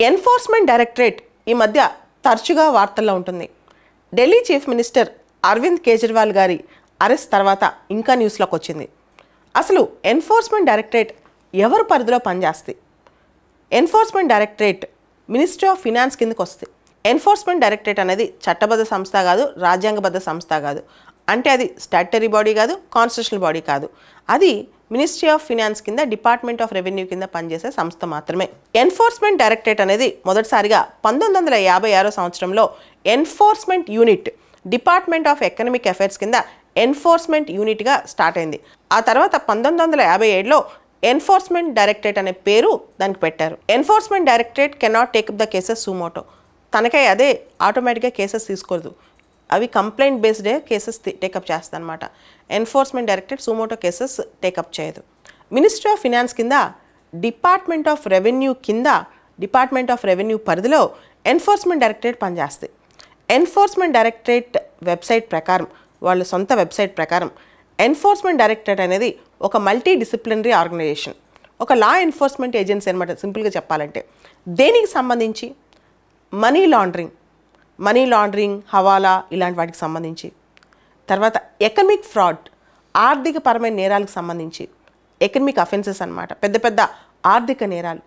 Enforcement directorate ఈ మధ్య తరచుగా వార్తల్లో ఉంటుంది. ఢిల్లీ చీఫ్ మినిస్టర్ అరవింద్ కేజ్రీవాల్ గారి అరెస్ట్ తర్వాత ఇంకా న్యూస్లోకి వచ్చింది. అసలు ఎన్ఫోర్స్మెంట్ డైరెక్టరేట్ ఎవరు పరిధిలో పనిచేస్తుంది? Enforcement directorate ministry of finance కిందకు వస్తుంది. ఎన్ఫోర్స్మెంట్ డైరెక్టరేట్ అనేది చట్టబద్ధ సంస్థ కాదు, రాజ్యాంగబద్ధ సంస్థ కాదు. అంటే అది స్టాట్యుటరీ బాడీ కాదు, కాన్స్టిట్యూషనల్ బాడీ కాదు. అది మినిస్ట్రీ ఆఫ్ ఫినాన్స్ కింద, డిపార్ట్మెంట్ ఆఫ్ రెవెన్యూ కింద పనిచేసే సంస్థ మాత్రమే. ఎన్ఫోర్స్మెంట్ డైరెక్టరేట్ అనేది మొదటిసారిగా 1956 సంవత్సరంలో enforcement unit, department of economic affairs కింద ఎన్ఫోర్స్మెంట్ యూనిట్గా స్టార్ట్ అయింది. ఆ తర్వాత 1957లో ఎన్ఫోర్స్మెంట్ డైరెక్టరేట్ అనే పేరు దానికి పెట్టారు. Enforcement directorate cannot take up the cases suo motu. తనకే అదే ఆటోమేటిక్గా కేసెస్ తీసుకోదు. అవి కంప్లైంట్ బేస్డే కేసెస్ టేకప్ చేస్తుంది అనమాట. Enforcement directorate suo motu cases take up చేయదు. మినిస్ట్రీ ఆఫ్ ఫినాన్స్ కింద, డిపార్ట్మెంట్ ఆఫ్ రెవెన్యూ కింద, డిపార్ట్మెంట్ ఆఫ్ రెవెన్యూ పరిధిలో ఎన్ఫోర్స్మెంట్ డైరెక్టరేట్ పనిచేస్తుంది. ఎన్ఫోర్స్మెంట్ డైరెక్టరేట్ వెబ్సైట్ ప్రకారం, వాళ్ళ సొంత వెబ్సైట్ ప్రకారం, ఎన్ఫోర్స్మెంట్ డైరెక్టరేట్ అనేది ఒక మల్టీ డిసిప్లినరీ ఆర్గనైజేషన్, ఒక లా ఎన్ఫోర్స్మెంట్ ఏజెన్సీ అనమాట. సింపుల్గా చెప్పాలంటే దేనికి సంబంధించి? మనీ లాండరింగ్, హవాలా ఇలాంటి వాటికి సంబంధించి, తర్వాత ఎకనమిక్ ఫ్రాడ్, ఆర్థికపరమైన నేరాలకు సంబంధించి, ఎకనమిక్ అఫెన్సెస్ అనమాట, పెద్ద పెద్ద ఆర్థిక నేరాలు,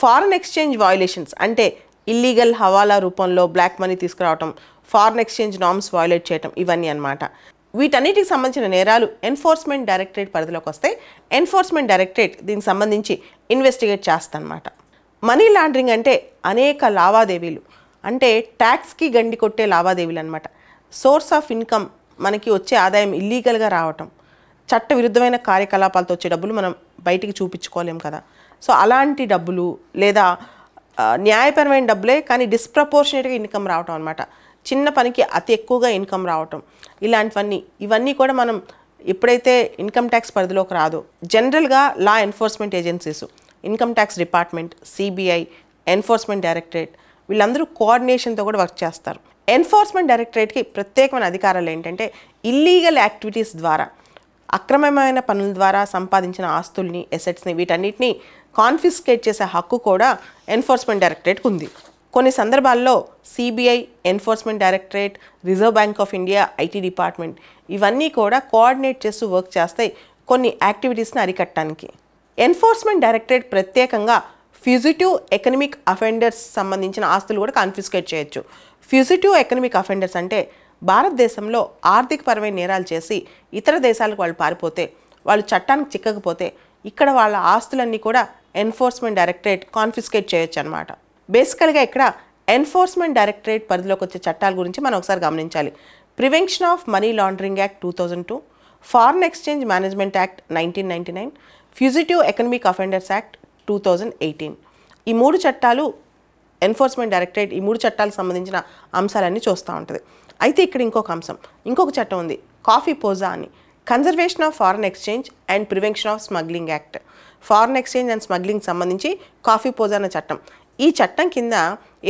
ఫారెన్ ఎక్స్చేంజ్ వయోలేషన్స్ అంటే ఇల్లీగల్ హవాలా రూపంలో బ్లాక్ మనీ తీసుకురావటం, ఫారెన్ ఎక్స్చేంజ్ నార్మ్స్ వయోలేట్ చేయటం, ఇవన్నీ అనమాట. వీటన్నిటికి సంబంధించిన నేరాలు ఎన్ఫోర్స్మెంట్ డైరెక్టరేట్ పరిధిలోకి వస్తే ఎన్ఫోర్స్మెంట్ డైరెక్టరేట్ దీనికి సంబంధించి ఇన్వెస్టిగేట్ చేస్తుంది అనమాట. మనీ లాండరింగ్ అంటే అనేక లావాదేవీలు, అంటే ట్యాక్స్కి గండి కొట్టే లావాదేవీలు అనమాట. సోర్స్ ఆఫ్ ఇన్కమ్, మనకి వచ్చే ఆదాయం ఇల్లీగల్గా రావటం, చట్ట విరుద్ధమైన కార్యకలాపాలతో వచ్చే డబ్బులు మనం బయటికి చూపించుకోలేం కదా. సో అలాంటి డబ్బులు, లేదా న్యాయపరమైన డబ్బులే కానీ డిస్ప్రపోర్షనేట్గా ఇన్కమ్ రావటం అనమాట. చిన్న పనికి అతి ఎక్కువగా ఇన్కమ్ రావటం, ఇవన్నీ కూడా మనం ఎప్పుడైతే ఇన్కమ్ ట్యాక్స్ పరిధిలోకి రాదో, జనరల్గా law enforcement agencies, income tax department, CBI, enforcement directorate వీళ్ళందరూ కోఆర్డినేషన్తో కూడా వర్క్ చేస్తారు. ఎన్ఫోర్స్మెంట్ డైరెక్టరేట్కి ప్రత్యేకమైన అధికారాలు ఏంటంటే ఇల్లీగల్ యాక్టివిటీస్ ద్వారా, అక్రమమైన పనుల ద్వారా సంపాదించిన ఆస్తుల్ని, ఎసెట్స్ని, వీటన్నిటిని కాన్ఫిస్కేట్ చేసే హక్కు కూడా ఎన్ఫోర్స్మెంట్ డైరెక్టరేట్కి ఉంది. కొన్ని సందర్భాల్లో CBI, enforcement directorate, reserve bank of India, IT department ఇవన్నీ కూడా కోఆర్డినేట్ చేస్తూ వర్క్ చేస్తాయి కొన్ని యాక్టివిటీస్ని అరికట్టడానికి. ఎన్ఫోర్స్మెంట్ డైరెక్టరేట్ ప్రత్యేకంగా ఫ్యూజిటివ్ ఎకనమిక్ అఫెండర్స్ సంబంధించిన ఆస్తులు కూడా కాన్ఫిస్కేట్ చేయొచ్చు. ఫ్యూజిటివ్ ఎకనమిక్ అఫెండర్స్ అంటే భారతదేశంలో ఆర్థికపరమైన నేరాలు చేసి ఇతర దేశాలకు వాళ్ళు పారిపోతే, వాళ్ళు చట్టానికి చిక్కకపోతే ఇక్కడ వాళ్ళ ఆస్తులన్నీ కూడా ఎన్ఫోర్స్మెంట్ డైరెక్టరేట్ కాన్ఫిస్కేట్ చేయొచ్చు అనమాట. బేసికల్గా ఇక్కడ ఎన్ఫోర్స్మెంట్ డైరెక్టరేట్ పరిధిలోకి వచ్చే చట్టాల గురించి మనం ఒకసారి గమనించాలి. Prevention of money laundering act 2002, foreign exchange management act 1999, fugitive economic offenders act 2018. ఈ 3 చట్టాలు ఎన్ఫోర్స్మెంట్ డైరెక్టరేట్ ఈ 3 చట్టాలకు సంబంధించిన అంశాలన్నీ చూస్తూ ఉంటుంది. అయితే ఇక్కడ ఇంకొక చట్టం ఉంది, కాఫీ పోజా అని, conservation of foreign exchange and prevention of smuggling act. Foreign exchange and smuggling సంబంధించి కాఫీ పోజా అనే చట్టం. ఈ చట్టం కింద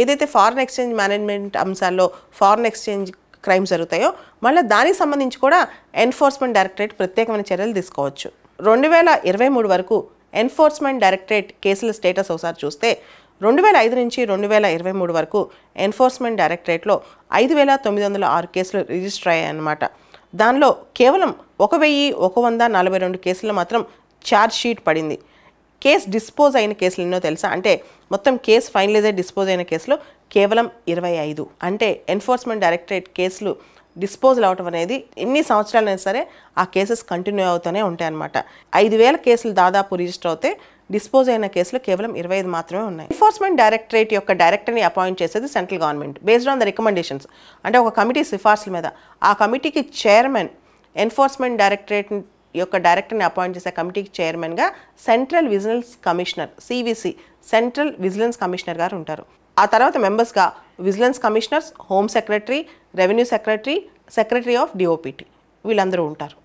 ఏదైతే ఫారెన్ ఎక్స్చేంజ్ మేనేజ్మెంట్ అంశాల్లో ఫారెన్ ఎక్స్చేంజ్ క్రైమ్స్ జరుగుతాయో మళ్ళీ దానికి సంబంధించి కూడా ఎన్ఫోర్స్మెంట్ డైరెక్టరేట్ ప్రత్యేకమైన చర్యలు తీసుకోవచ్చు. 2023 వరకు ఎన్ఫోర్స్మెంట్ డైరెక్టరేట్ కేసుల స్టేటస్ ఒకసారి చూస్తే 2005 నుంచి 2023 వరకు ఎన్ఫోర్స్మెంట్ డైరెక్టరేట్లో 5,906 కేసులు రిజిస్టర్ అయ్యాయన్నమాట. దానిలో కేవలం 1,142 కేసుల్లో మాత్రం ఛార్జ్ షీట్ పడింది. కేసు డిస్పోజ్ అయిన కేసులు ఎన్నో తెలుసా? అంటే మొత్తం కేసు ఫైనలైజ్ డిస్పోజ్ అయిన కేసులు కేవలం 25. అంటే ఎన్ఫోర్స్మెంట్ డైరెక్టరేట్ కేసులు డిస్పోజల్ అవటం అనేది ఎన్ని సంవత్సరాలైనా సరే ఆ కేసెస్ కంటిన్యూ అవుతూనే ఉంటాయి అన్నమాట. 5,000 కేసులు దాదాపు రిజిస్టర్ అవుతే డిస్పోజ్ అయిన కేసులు కేవలం 25 మాత్రమే ఉన్నాయి. ఎన్ఫోర్స్మెంట్ డైరెక్టరేట్ యొక్క డైరెక్టర్ని అపాయింట్ చేసేది central government based on the recommendations. అంటే ఒక కమిటీ సిఫార్సుల మీద, ఆ కమిటీకి చైర్మన్, ఎన్ఫోర్స్మెంట్ డైరెక్టరేట్ యొక్క డైరెక్టర్ని అపాయింట్ చేసే కమిటీకి చైర్మన్గా central vigilance commissioner, CVC, central vigilance commissioner గారు ఉంటారు. ఆ తర్వాత మెంబర్స్గా vigilance commissioners, home secretary, revenue secretary, secretary of DOPT వీళ్ళందరూ ఉంటారు.